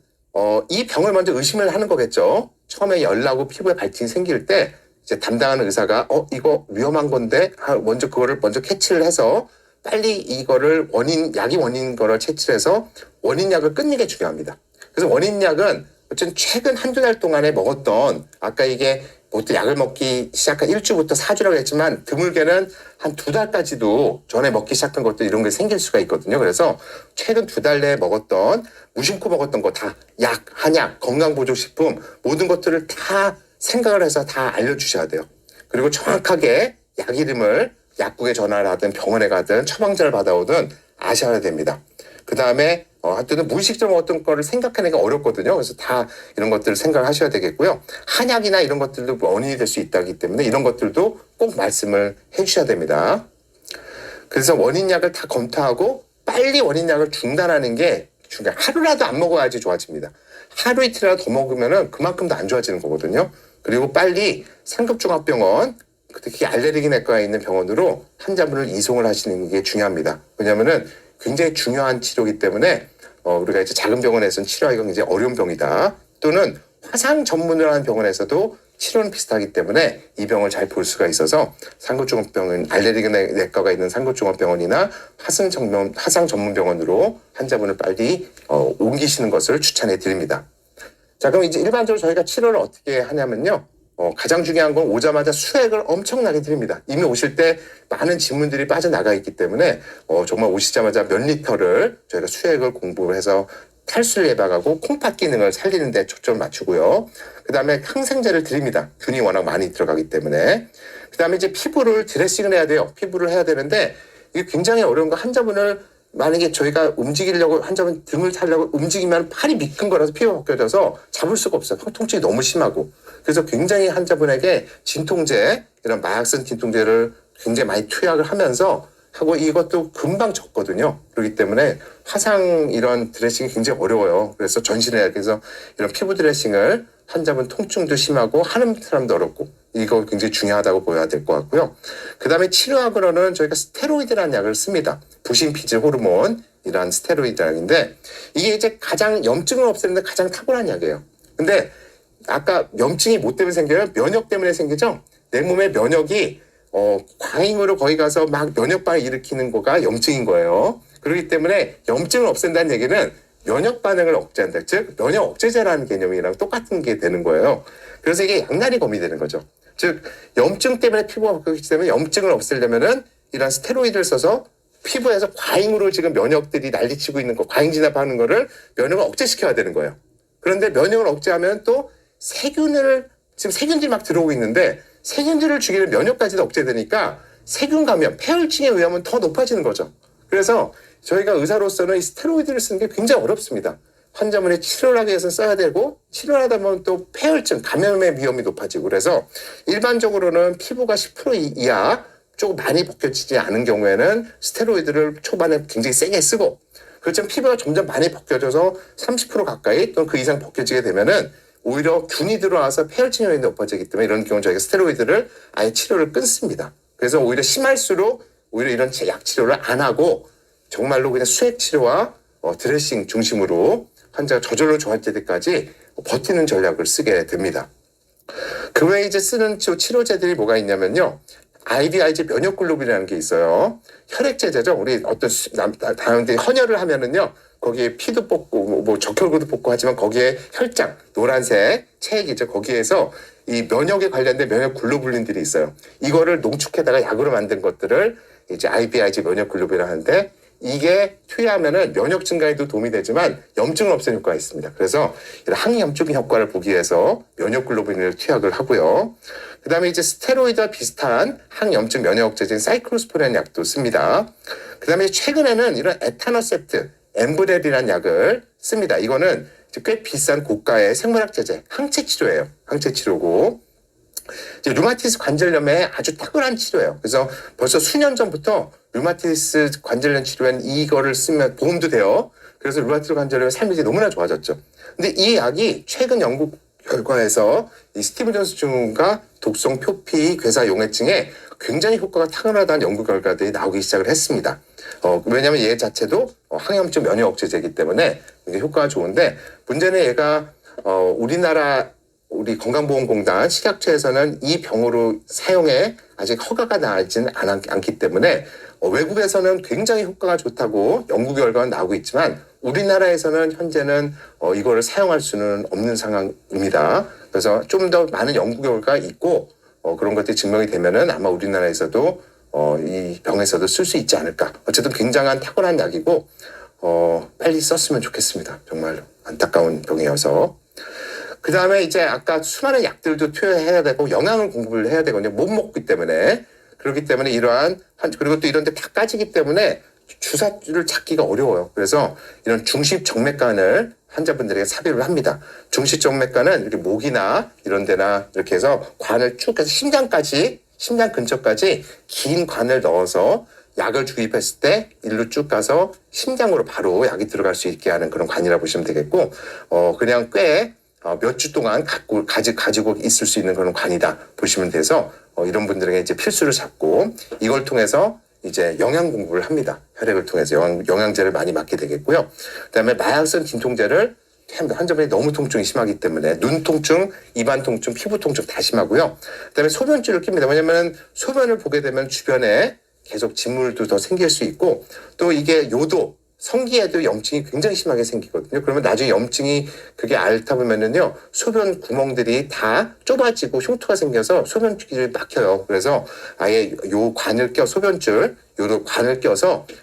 S1: 이 병을 먼저 의심을 하는 거겠죠. 처음에 열나고 피부에 발진이 생길 때 이제 담당하는 의사가 이거 위험한 건데 먼저 그거를 먼저 캐치를 해서 빨리 이거를 약이 원인인 거를 채취해서 원인 약을 끊는 게 중요합니다. 그래서 원인 약은 어쨌든 최근 한두 달 동안에 먹었던 아까 이게 보통 약을 먹기 시작한 1주부터 4주라고 했지만 드물게는 한 2달까지도 전에 먹기 시작한 것도 이런 게 생길 수가 있거든요. 그래서 최근 2달 내에 먹었던 무심코 먹었던 거 다 약, 한약, 건강보조식품 모든 것들을 다 생각을 해서 다 알려주셔야 돼요. 그리고 정확하게 약 이름을 약국에 전화를 하든 병원에 가든 처방전을 받아오든 아셔야 됩니다. 그 다음에 하여튼 무의식적으로 어떤 거를 생각하는 게 어렵거든요. 그래서 다 이런 것들을 생각하셔야 되겠고요. 한약이나 이런 것들도 원인이 될 수 있다기 때문에 이런 것들도 꼭 말씀을 해주셔야 됩니다. 그래서 원인약을 다 검토하고 빨리 원인약을 중단하는 게 중요해요. 하루라도 안 먹어야지 좋아집니다. 하루 이틀이라도 더 먹으면 그만큼 더 안 좋아지는 거거든요. 그리고 빨리 상급종합병원 특히 알레르기 내과에 있는 병원으로 환자분을 이송을 하시는 게 중요합니다. 왜냐하면은 굉장히 중요한 치료이기 때문에 우리가 이제 작은 병원에서는 치료하기가 굉장히 어려운 병이다. 또는 화상 전문을 하는 병원에서도 치료는 비슷하기 때문에 이 병을 잘 볼 수가 있어서 상급종합병원, 알레르기 내과가 있는 상급종합병원이나 화상 전문병원으로 환자분을 빨리 옮기시는 것을 추천해 드립니다. 자, 그럼 이제 일반적으로 저희가 치료를 어떻게 하냐면요. 가장 중요한 건 오자마자 수액을 엄청나게 드립니다. 이미 오실 때 많은 질문들이 빠져나가 있기 때문에 정말 오시자마자 몇 리터를 저희가 수액을 공부를 해서 탈수를 예방하고 콩팥 기능을 살리는 데 초점을 맞추고요. 그 다음에 항생제를 드립니다. 균이 워낙 많이 들어가기 때문에. 그 다음에 이제 피부를 드레싱을 해야 돼요. 피부를 해야 되는데 이게 굉장히 어려운 거 환자분을 만약에 저희가 움직이려고 환자분 등을 타려고 움직이면 팔이 미끈 거라서 피부가 벗겨져서 잡을 수가 없어요. 통증이 너무 심하고. 그래서 굉장히 환자분에게 진통제, 이런 마약성 진통제를 굉장히 많이 투약을 하면서 하고 이것도 금방 적거든요. 그렇기 때문에 화상 이런 드레싱이 굉장히 어려워요. 그래서 전신에 그래서 이런 피부 드레싱을 환자분 통증도 심하고 하는 사람도 어렵고 이거 굉장히 중요하다고 보여야 될 것 같고요. 그 다음에 치료약으로는 저희가 스테로이드라는 약을 씁니다. 부신피질 호르몬이라는 스테로이드 약인데 이게 이제 가장 염증을 없애는데 가장 탁월한 약이에요. 근데 아까 염증이 뭐 때문에 생겨요? 면역 때문에 생기죠? 내 몸의 면역이 과잉으로 거기 가서 막 면역반을 일으키는 거가 염증인 거예요. 그렇기 때문에 염증을 없앤다는 얘기는 면역 반응을 억제한다. 즉 면역 억제제라는 개념이랑 똑같은 게 되는 거예요. 그래서 이게 양날이 검이 되는 거죠. 즉 염증 때문에 피부가 벗겨지기 때문에 염증을 없애려면은 이런 스테로이드를 써서 피부에서 과잉으로 지금 면역들이 난리치고 있는 거, 과잉 진압하는 거를 면역을 억제시켜야 되는 거예요. 그런데 면역을 억제하면 또 세균을 지금 세균들이 막 들어오고 있는데 세균들을 죽이는 면역까지도 억제되니까 세균 감염, 폐혈증의 위험은 더 높아지는 거죠. 그래서 저희가 의사로서는 이 스테로이드를 쓰는 게 굉장히 어렵습니다. 환자분의 치료를 하기 위해서는 써야 되고 치료를 하다 보면 또 폐혈증, 감염의 위험이 높아지고 그래서 일반적으로는 피부가 10% 이하 조금 많이 벗겨지지 않은 경우에는 스테로이드를 초반에 굉장히 세게 쓰고 그렇지만 피부가 점점 많이 벗겨져서 30% 가까이 또는 그 이상 벗겨지게 되면은 오히려 균이 들어와서 폐혈증 위험이 높아지기 때문에 이런 경우 저희가 스테로이드를 아예 치료를 끊습니다. 그래서 오히려 심할수록 오히려 이런 약 치료를 안 하고 정말로 그냥 수액 치료와 드레싱 중심으로 환자가 저절로 좋아질 때까지 버티는 전략을 쓰게 됩니다. 그 외에 이제 쓰는 치료제들이 뭐가 있냐면요. IVIG 면역글로빈이라는 게 있어요. 혈액제제죠. 우리 어떤 다른데 헌혈을 하면은요. 거기에 피도 뽑고 뭐 적혈구도 뽑고 하지만 거기에 혈장 노란색 체액이죠. 거기에서 이 면역에 관련된 면역글로불린들이 있어요. 이거를 농축해다가 약으로 만든 것들을 이제 IVIG 면역글로빈을 하는데 이게 투여하면은 면역 증가에도 도움이 되지만 염증을 없애는 효과가 있습니다. 그래서 항염증 효과를 보기 위해서 면역글로빈을 투약을 하고요. 그 다음에 이제 스테로이드와 비슷한 항염증 면역억제제인 사이클로스포린이라는 약도 씁니다. 그 다음에 최근에는 이런 에타너셉트, 엠브렐이라는 약을 씁니다. 이거는 꽤 비싼 고가의 생물학제제, 항체치료예요. 항체치료고 이제 류마티스 관절염에 아주 탁월한 치료예요. 그래서 벌써 수년 전부터 류마티스 관절염 치료엔 이거를 쓰면 보험도 돼요. 그래서 류마티스 관절염의 삶이 이제 너무나 좋아졌죠. 근데 이 약이 최근 연구 결과에서 이 스티븐 존스 증후군과 독성 표피 괴사 용해증에 굉장히 효과가 탁월하다는 연구 결과들이 나오기 시작을 했습니다. 왜냐하면 얘 자체도 항염증 면역 억제제이기 때문에 굉장히 효과가 좋은데 문제는 얘가 우리 건강보험공단 식약처에서는 이 병으로 사용에 아직 허가가 나지는 않기 때문에 외국에서는 굉장히 효과가 좋다고 연구 결과가 나오고 있지만 우리나라에서는 현재는 이거를 사용할 수는 없는 상황입니다. 그래서 좀 더 많은 연구 결과가 있고 그런 것들이 증명이 되면은 아마 우리나라에서도 이 병에서도 쓸 수 있지 않을까. 어쨌든 굉장한 탁월한 약이고 빨리 썼으면 좋겠습니다. 정말로 안타까운 병이어서. 그 다음에 이제 아까 수많은 약들도 투여해야 되고 영양을 공급을 해야 되거든요. 못 먹기 때문에. 그렇기 때문에 그리고 또 이런 데 다 까지기 때문에 주사를 찾기가 어려워요. 그래서 이런 중식정맥관을 환자분들에게 삽입을 합니다. 중식정맥관은 이렇게 목이나 이런 데나 이렇게 해서 관을 쭉 해서 심장 근처까지 긴 관을 넣어서 약을 주입했을 때 일로 쭉 가서 심장으로 바로 약이 들어갈 수 있게 하는 그런 관이라 보시면 되겠고, 그냥 꽤 몇 주 동안 가지고 있을 수 있는 그런 관이다 보시면 돼서 이런 분들에게 이제 필수를 잡고 이걸 통해서 이제 영양 공급을 합니다. 혈액을 통해서 영양제를 많이 맞게 되겠고요. 그다음에 마약성 진통제를 환자분이 너무 통증이 심하기 때문에 눈 통증, 입안 통증, 피부 통증 다 심하고요. 그다음에 소변줄을 낍니다. 왜냐하면 소변을 보게 되면 주변에 계속 진물도 더 생길 수 있고 또 이게 성기에도 염증이 굉장히 심하게 생기거든요. 그러면 나중에 염증이 그게 앓다 보면은요, 소변 구멍들이 다 좁아지고 흉터가 생겨서 소변줄이 막혀요. 그래서 아예 요 관을 껴서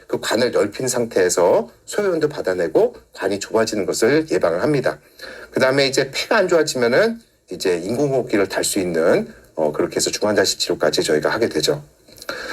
S1: 그 관을 넓힌 상태에서 소변도 받아내고 관이 좁아지는 것을 예방을 합니다. 그 다음에 이제 폐가 안 좋아지면은 이제 인공호흡기를 달 수 있는, 그렇게 해서 중환자실 치료까지 저희가 하게 되죠.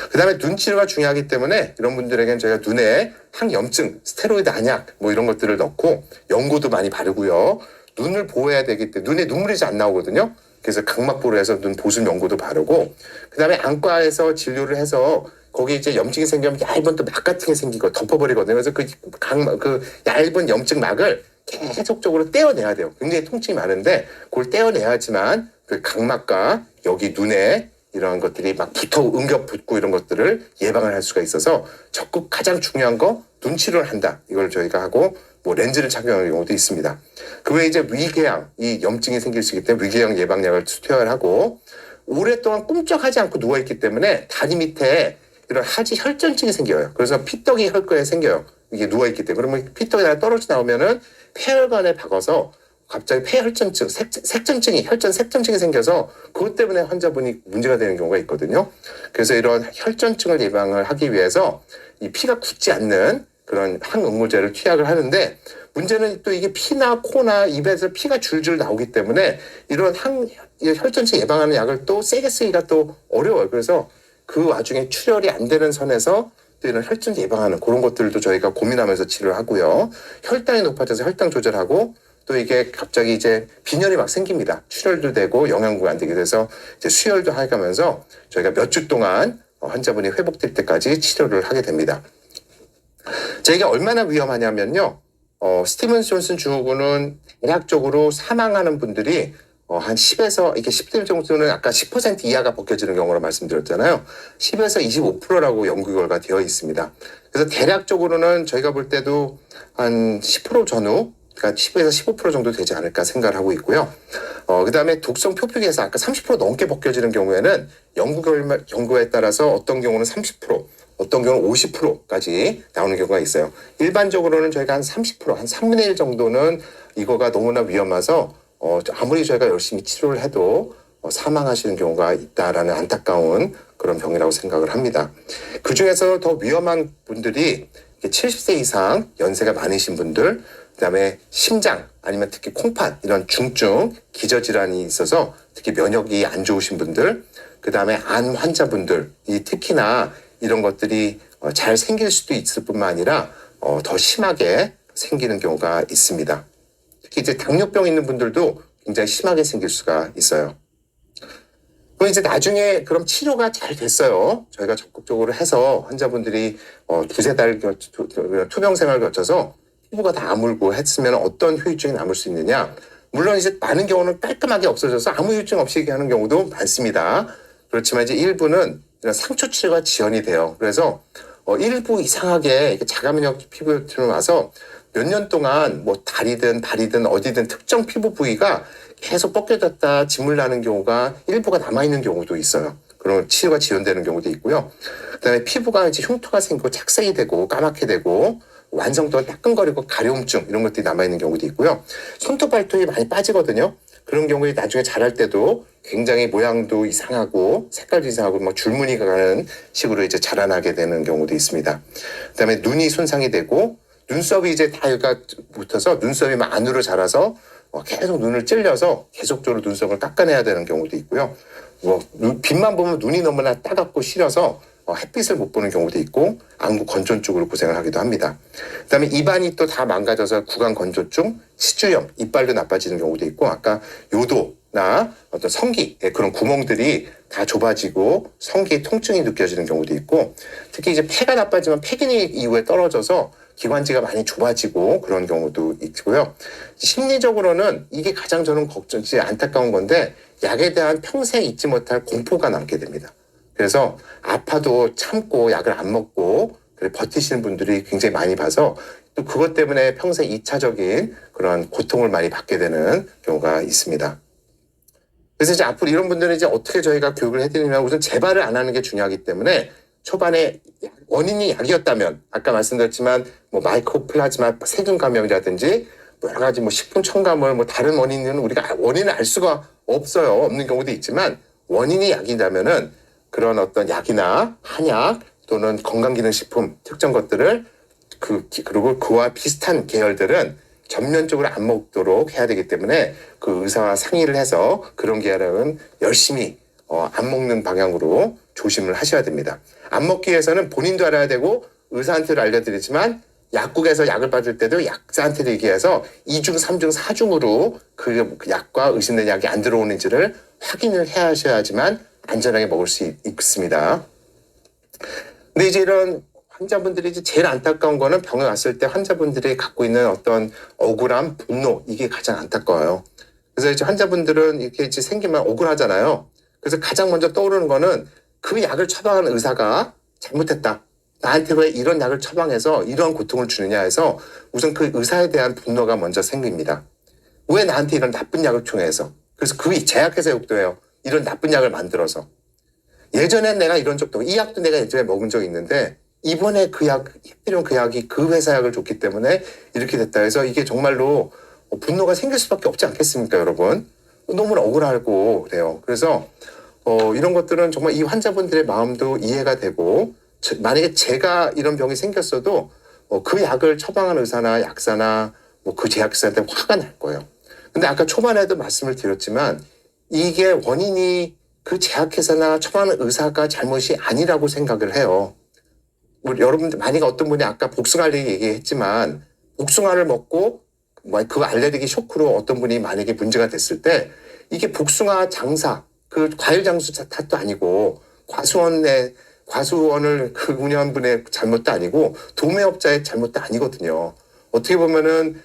S1: 그 다음에 눈 치료가 중요하기 때문에 이런 분들에게는 저희가 눈에 항염증, 스테로이드 한약 뭐 이런 것들을 넣고 연고도 많이 바르고요. 눈을 보호해야 되기 때문에 눈에 눈물이 잘 안 나오거든요. 그래서 각막보로 해서 눈 보습 연고도 바르고 그 다음에 안과에서 진료를 해서 거기 이제 염증이 생기면 얇은 또 막 같은 게 생기고 덮어버리거든요. 그래서 그 얇은 염증 막을 계속적으로 떼어내야 돼요. 굉장히 통증이 많은데 그걸 떼어내야지만 그 각막과 여기 눈에 이러한 것들이 막 응격 붙고 이런 것들을 예방을 할 수가 있어서 적극 가장 중요한 거 눈치료를 한다. 이걸 저희가 하고 뭐 렌즈를 착용하는 경우도 있습니다. 그 외에 이제 위궤양, 이 염증이 생길 수 있기 때문에 위궤양 예방약을 투여를 하고 오랫동안 꿈쩍하지 않고 누워있기 때문에 다리 밑에 이런 하지 혈전증이 생겨요. 그래서 피떡이 혈관에 생겨요. 이게 누워있기 때문에. 그러면 피떡이 떨어져 나오면은 폐혈관에 박아서 갑자기 폐혈전증, 혈전 색전증이 생겨서 그것 때문에 환자분이 문제가 되는 경우가 있거든요. 그래서 이런 혈전증을 예방을 하기 위해서 이 피가 굳지 않는 그런 항응고제를 투약을 하는데 문제는 또 이게 피나 코나 입에서 피가 줄줄 나오기 때문에 이런 혈전증 예방하는 약을 또 세게 쓰기가 또 어려워요. 그래서 그 와중에 출혈이 안 되는 선에서 또 이런 혈전 예방하는 그런 것들도 저희가 고민하면서 치료를 하고요. 혈당이 높아져서 혈당 조절하고 또 이게 갑자기 이제 빈혈이 막 생깁니다. 출혈도 되고 영양분이 안 되게 돼서 이제 수혈도 해가면서 저희가 몇 주 동안 환자분이 회복될 때까지 치료를 하게 됩니다. 저희가 얼마나 위험하냐면요. 스티븐 존슨 증후군은 대략적으로 사망하는 분들이 한 10에서 이게 10대 정도는 아까 10% 이하가 벗겨지는 경우로 말씀드렸잖아요. 10에서 25%라고 연구 결과 되어 있습니다. 그래서 대략적으로는 저희가 볼 때도 한 10% 전후 그러니까 10에서 15% 정도 되지 않을까 생각을 하고 있고요. 그 다음에 독성 표피에서 아까 30% 넘게 벗겨지는 경우에는 연구에 따라서 어떤 경우는 30%, 어떤 경우는 50%까지 나오는 경우가 있어요. 일반적으로는 저희가 한 30%, 한 3분의 1 정도는 이거가 너무나 위험해서 아무리 저희가 열심히 치료를 해도 사망하시는 경우가 있다라는 안타까운 그런 병이라고 생각을 합니다. 그 중에서 더 위험한 분들이 70세 이상 연세가 많으신 분들, 그다음에 심장 아니면 특히 콩팥 이런 중증 기저질환이 있어서 특히 면역이 안 좋으신 분들, 그다음에 암 환자분들, 이 특히나 이런 것들이 잘 생길 수도 있을 뿐만 아니라 더 심하게 생기는 경우가 있습니다. 특히 이제 당뇨병 있는 분들도 굉장히 심하게 생길 수가 있어요. 그럼 이제 나중에 그럼 치료가 잘 됐어요. 저희가 적극적으로 해서 환자분들이 두세 달 투병 생활을 거쳐서 피부가 다 아물고 했으면 어떤 후유증이 남을 수 있느냐. 물론 이제 많은 경우는 깔끔하게 없어져서 아무 후유증 없이 하는 경우도 많습니다. 그렇지만 이제 일부는 이런 상처 치료가 지연이 돼요. 그래서 일부 이상하게 자가면역 피부염이 와서 몇 년 동안 뭐 다리든 발이든 어디든 특정 피부 부위가 계속 벗겨졌다 진물 나는 경우가 일부가 남아있는 경우도 있어요. 그런 치료가 지연되는 경우도 있고요. 그다음에 피부가 이제 흉터가 생기고 착색이 되고 까맣게 되고 완성도가 따끔거리고 가려움증 이런 것들이 남아있는 경우도 있고요. 손톱 발톱이 많이 빠지거든요. 그런 경우에 나중에 자랄 때도 굉장히 모양도 이상하고 색깔도 이상하고 막 줄무늬가 가는 식으로 이제 자라나게 되는 경우도 있습니다. 그다음에 눈이 손상이 되고 눈썹이 이제 다 여기가 붙어서 눈썹이 막 안으로 자라서 계속 눈을 찔려서 계속적으로 눈썹을 깎아내야 되는 경우도 있고요. 빛만 보면 눈이 너무나 따갑고 시려서 햇빛을 못 보는 경우도 있고 안구 건조증으로 고생을 하기도 합니다. 그다음에 입안이 또 다 망가져서 구강 건조증, 치주염, 이빨도 나빠지는 경우도 있고 아까 요도나 어떤 성기 그런 구멍들이 다 좁아지고 성기 통증이 느껴지는 경우도 있고 특히 이제 폐가 나빠지면 폐기능 이후에 떨어져서 기관지가 많이 좁아지고 그런 경우도 있고요. 심리적으로는 이게 가장 저는 걱정이 안타까운 건데 약에 대한 평생 잊지 못할 공포가 남게 됩니다. 그래서 아파도 참고 약을 안 먹고 버티시는 분들이 굉장히 많이 봐서 또 그것 때문에 평생 2차적인 그런 고통을 많이 받게 되는 경우가 있습니다. 그래서 이제 앞으로 이런 분들은 이제 어떻게 저희가 교육을 해드리냐면 우선 재발을 안 하는 게 중요하기 때문에 초반에 원인이 약이었다면 아까 말씀드렸지만 뭐 마이코플라즈마 세균 감염이라든지 여러 가지 뭐 식품 첨가물 뭐 다른 원인은 우리가 원인을 알 수가 없어요. 없는 경우도 있지만 원인이 약이라면은 그런 어떤 약이나 한약 또는 건강기능식품 특정 것들을 그리고 그와 비슷한 계열들은 전면적으로 안 먹도록 해야 되기 때문에 그 의사와 상의를 해서 그런 계열은 열심히 안 먹는 방향으로 조심을 하셔야 됩니다. 안 먹기 위해서는 본인도 알아야 되고 의사한테도 알려드리지만 약국에서 약을 받을 때도 약사한테도 얘기해서 2중, 3중, 4중으로 그 약과 의심된 약이 안 들어오는지를 확인을 해야 하셔야지만 안전하게 먹을 수 있습니다. 근데 이제 이런 환자분들이 이제 제일 안타까운 거는 병에 왔을 때 환자분들이 갖고 있는 어떤 억울함, 분노 이게 가장 안타까워요. 그래서 이제 환자분들은 이렇게 이제 생기면 억울하잖아요. 그래서 가장 먼저 떠오르는 거는 그 약을 처방하는 의사가 잘못했다. 나한테 왜 이런 약을 처방해서 이런 고통을 주느냐 해서 우선 그 의사에 대한 분노가 먼저 생깁니다. 왜 나한테 이런 나쁜 약을 투여해서. 그래서 그 제약회사 욕도 해요. 이런 나쁜 약을 만들어서. 예전엔 내가 이런 적도 이 약도 내가 예전에 먹은 적이 있는데 이번에 그 약, 해피론 그 약이 그 회사 약을 줬기 때문에 이렇게 됐다 해서 이게 정말로 분노가 생길 수밖에 없지 않겠습니까, 여러분? 너무 억울하고 그래요. 그래서 이런 것들은 정말 이 환자분들의 마음도 이해가 되고 만약에 제가 이런 병이 생겼어도 그 약을 처방한 의사나 약사나 뭐 그 제약사한테 화가 날 거예요. 근데 아까 초반에도 말씀을 드렸지만 이게 원인이 그 제약회사나 처방하는 의사가 잘못이 아니라고 생각을 해요. 여러분들 만약에 어떤 분이 아까 복숭아 알레르기 얘기했지만 복숭아를 먹고 그 알레르기 쇼크로 어떤 분이 만약에 문제가 됐을 때 이게 복숭아 장사 그 과일 장수 탓도 아니고 과수원을 그 운영한 분의 잘못도 아니고 도매업자의 잘못도 아니거든요. 어떻게 보면은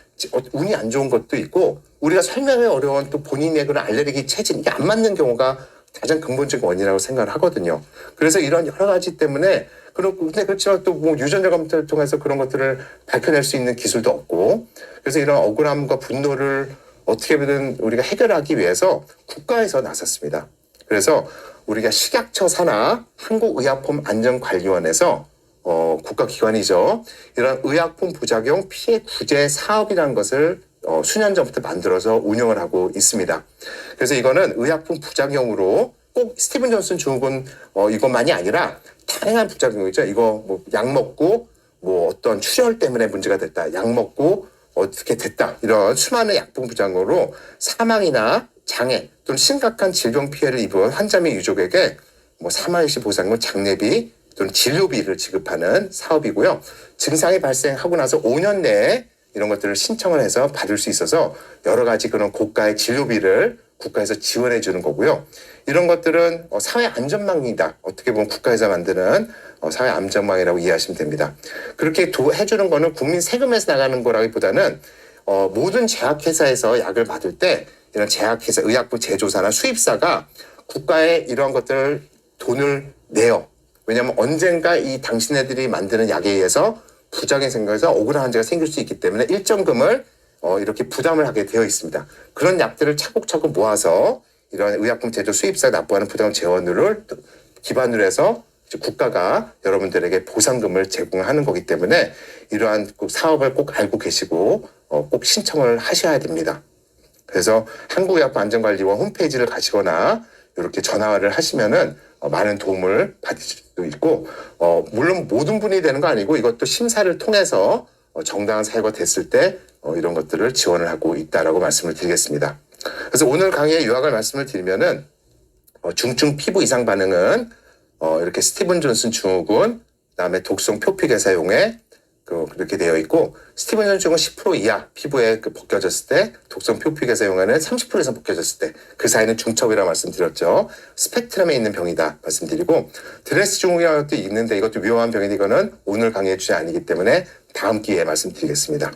S1: 운이 안 좋은 것도 있고 우리가 설명이 어려운 또 본인의 그런 알레르기 체질 이게 안 맞는 경우가 가장 근본적인 원인이라고 생각을 하거든요. 그래서 이런 여러 가지 때문에 근데 그렇지만 또 뭐 유전자 검사를 통해서 그런 것들을 밝혀낼 수 있는 기술도 없고 그래서 이런 억울함과 분노를 어떻게든 우리가 해결하기 위해서 국가에서 나섰습니다. 그래서 우리가 식약처 산하 한국의약품안전관리원에서 국가기관이죠. 이런 의약품 부작용 피해 구제 사업이라는 것을 수년 전부터 만들어서 운영을 하고 있습니다. 그래서 이거는 의약품 부작용으로 꼭 스티븐 존슨 증후군 이것만이 아니라 다양한 부작용이죠. 이거 뭐 약 먹고 뭐 어떤 출혈 때문에 문제가 됐다. 약 먹고 어떻게 됐다. 이런 수많은 약품 부작용으로 사망이나 장애 또는 심각한 질병 피해를 입은 환자 및 유족에게 뭐 사망시 보상금, 장례비 또는 진료비를 지급하는 사업이고요. 증상이 발생하고 나서 5년 내에 이런 것들을 신청을 해서 받을 수 있어서 여러 가지 그런 고가의 진료비를 국가에서 지원해 주는 거고요. 이런 것들은 사회 안전망이다. 어떻게 보면 국가에서 만드는 사회 안전망이라고 이해하시면 됩니다. 그렇게 해주는 거는 국민 세금에서 나가는 거라기보다는 모든 제약회사에서 약을 받을 때 이런 제약회사, 의약품 제조사나 수입사가 국가에 이러한 것들을 돈을 내요. 왜냐하면 언젠가 이 당신네들이 만드는 약에 의해서 부작용이 생겨서 억울한 환자가 생길 수 있기 때문에 일정 금을 이렇게 부담을 하게 되어 있습니다. 그런 약들을 차곡차곡 모아서 이런 의약품 제조 수입사가 납부하는 부담 재원을 기반으로 해서 이제 국가가 여러분들에게 보상금을 제공하는 거기 때문에 이러한 꼭 사업을 꼭 알고 계시고 꼭 신청을 하셔야 됩니다. 그래서 한국의학부안전관리원 홈페이지를 가시거나 이렇게 전화를 하시면은 많은 도움을 받으실 수도 있고 물론 모든 분이 되는 거 아니고 이것도 심사를 통해서 정당한 사유가 됐을 때 이런 것들을 지원을 하고 있다라고 말씀을 드리겠습니다. 그래서 오늘 강의의 요약을 말씀을 드리면은 중증 피부 이상 반응은 이렇게 스티븐 존슨 증후군, 그다음에 독성 표피계 사용에 그렇게 되어 있고 스티븐 존슨 증후군 10% 이하 피부에 벗겨졌을 때 독성 표피계 사용에는 30% 이상 벗겨졌을 때 그 사이는 중첩이라고 말씀드렸죠. 스펙트럼에 있는 병이다 말씀드리고 드레스 증후군이라는 것도 있는데 이것도 위험한 병인데 이거는 오늘 강의의 주제 아니기 때문에 다음 기회에 말씀드리겠습니다.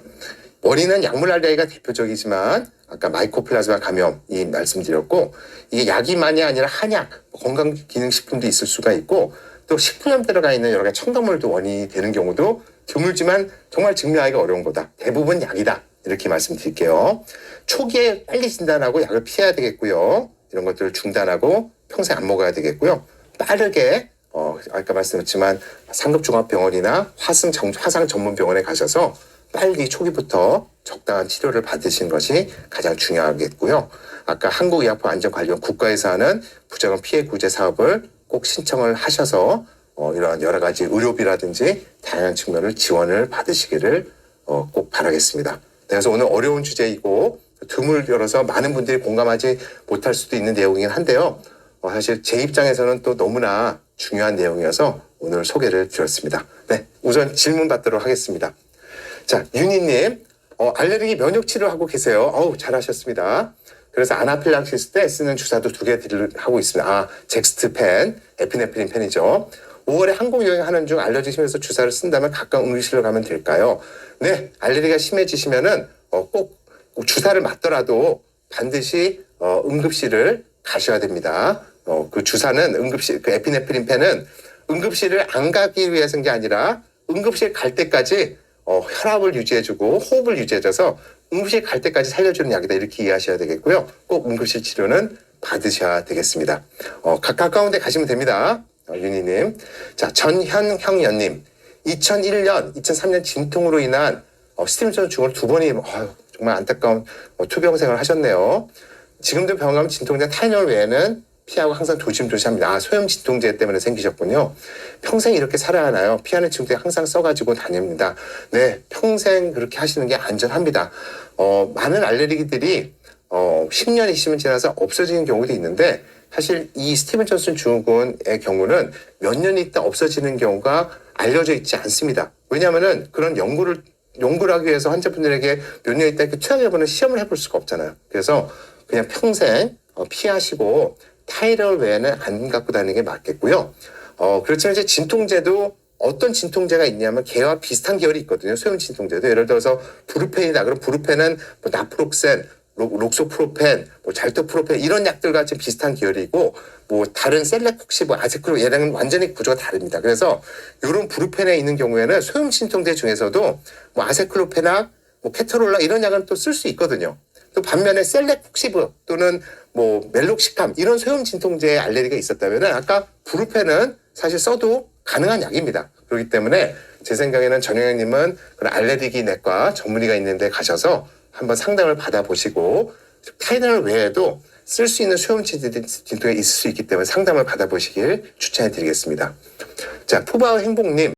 S1: 원인은 약물 알레르기가 대표적이지만 아까 마이코플라즈마 감염이 말씀드렸고 이게 약이만이 아니라 한약, 건강기능식품도 있을 수가 있고 또 식품염 들어가 있는 여러 가지 첨가물도 원인이 되는 경우도 드물지만 정말 증명하기가 어려운 거다. 대부분 약이다. 이렇게 말씀드릴게요. 초기에 빨리 진단하고 약을 피해야 되겠고요. 이런 것들을 중단하고 평생 안 먹어야 되겠고요. 빠르게 아까 말씀드렸지만 상급종합병원이나 화상 전문병원에 가셔서 빨리 초기부터 적당한 치료를 받으시는 것이 가장 중요하겠고요. 아까 한국의약품안전관리원 국가에서 하는 부작용 피해 구제 사업을 꼭 신청을 하셔서 이러한 여러 가지 의료비라든지 다양한 측면을 지원을 받으시기를 꼭 바라겠습니다. 그래서 오늘 어려운 주제이고 틈을 열어서 많은 분들이 공감하지 못할 수도 있는 내용이긴 한데요. 사실 제 입장에서는 또 너무나 중요한 내용이어서 오늘 소개를 드렸습니다. 네, 우선 질문 받도록 하겠습니다. 자, 윤희님, 알레르기 면역 치료하고 계세요. 잘하셨습니다. 그래서 아나필락시스 때 쓰는 주사도 2개 하고 있습니다. 잭스트펜, 에피네프린 펜이죠. 5월에 항공 여행하는 중 알레르기 심해서 주사를 쓴다면 가까운 응급실로 가면 될까요? 네, 알레르기가 심해지시면은 꼭 주사를 맞더라도 반드시 응급실을 가셔야 됩니다. 그 주사는 응급실, 그 에피네프린 펜은 응급실을 안 가기 위해서인 게 아니라 응급실 갈 때까지 혈압을 유지해주고 호흡을 유지해줘서 응급실 갈 때까지 살려주는 약이다 이렇게 이해하셔야 되겠고요. 꼭 응급실 치료는 받으셔야 되겠습니다. 가까운 데 가시면 됩니다. 윤희님. 자, 전현형연님. 2001년, 2003년 진통으로 인한 스티븐슨 증후군을 2번이 정말 안타까운 투병생을 하셨네요. 지금도 병원 가면 진통제 타이놀 외에는 피하고 항상 조심합니다. 소염 진통제 때문에 생기셨군요. 평생 이렇게 살아야 하나요? 피하는 진통제 항상 써가지고 다닙니다. 네, 평생 그렇게 하시는 게 안전합니다. 많은 알레르기들이 10년, 20년 지나서 없어지는 경우도 있는데 사실 이 스티븐 존슨 증후군의 경우는 몇 년 있다 없어지는 경우가 알려져 있지 않습니다. 왜냐하면은 그런 연구를 하기 위해서 환자분들에게 몇 년 있다 이렇게 투약해보는 시험을 해볼 수가 없잖아요. 그래서 그냥 평생 피하시고 타이레놀 외에는 안 갖고 다니는 게 맞겠고요. 그렇지만 이제 진통제도 어떤 진통제가 있냐면 걔와 비슷한 계열이 있거든요. 소염 진통제도 예를 들어서 브루펜이다. 그럼 브루펜은 뭐 나프록센, 록소프로펜, 잘토프로펜 이런 약들과 같이 비슷한 계열이고 뭐 다른 셀레콕시, 아세클로 얘랑은 완전히 구조가 다릅니다. 그래서 이런 브루펜에 있는 경우에는 소염 진통제 중에서도 아세클로페나 케토롤라 이런 약은 또 쓸 수 있거든요. 또 반면에 셀렉폭시브 또는 멜록시캄 이런 소염 진통제에 알레르기가 있었다면 아까 브루펜은 사실 써도 가능한 약입니다. 그렇기 때문에 제 생각에는 전영현님은 그런 알레르기 내과 전문의가 있는 데 가셔서 한번 상담을 받아보시고 타이레놀 외에도 쓸 수 있는 소염 진통제 있을 수 있기 때문에 상담을 받아보시길 추천해 드리겠습니다. 자, 푸바오 행복님.